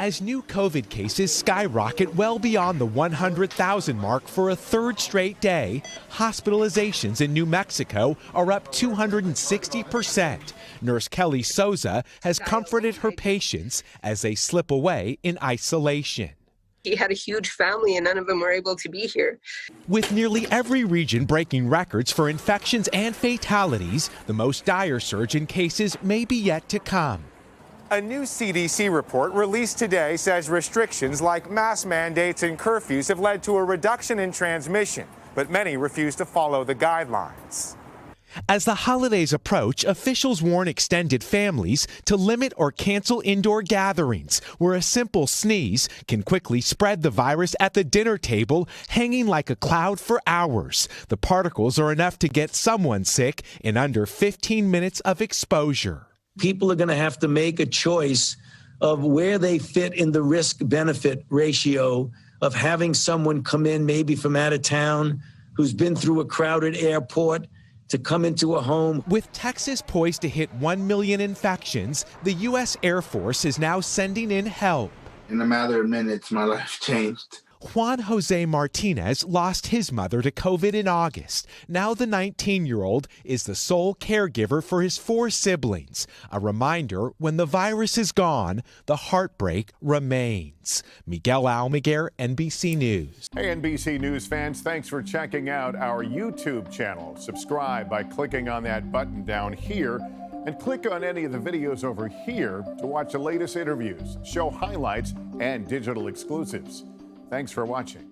as new COVID cases skyrocket well beyond the 100,000 mark for a third straight day, hospitalizations in New Mexico are up 260%. Nurse Kelly Souza has comforted her patients as they slip away in isolation. He had a huge family and none of them were able to be here. With nearly every region breaking records for infections and fatalities, the most dire surge in cases may be yet to come. A new CDC report released today says restrictions like mask mandates and curfews have led to a reduction in transmission, but many refuse to follow the guidelines. As the holidays approach, officials warn extended families to limit or cancel indoor gatherings, where a simple sneeze can quickly spread the virus at the dinner table, hanging like a cloud for hours. The particles are enough to get someone sick in under 15 minutes of exposure. People are going to have to make a choice of where they fit in the risk-benefit ratio of having someone come in maybe from out of town who's been through a crowded airport to come into a home. With Texas poised to hit 1 million infections, the U.S. Air Force is now sending in help. In a matter of minutes, my life changed. Juan Jose Martinez lost his mother to COVID in August. Now the 19-year-old is the sole caregiver for his 4 siblings. A reminder, when the virus is gone, the heartbreak remains. Miguel Almaguer, NBC News. Hey, NBC News fans, thanks for checking out our YouTube channel. Subscribe by clicking on that button down here and click on any of the videos over here to watch the latest interviews, show highlights, and digital exclusives. Thanks for watching.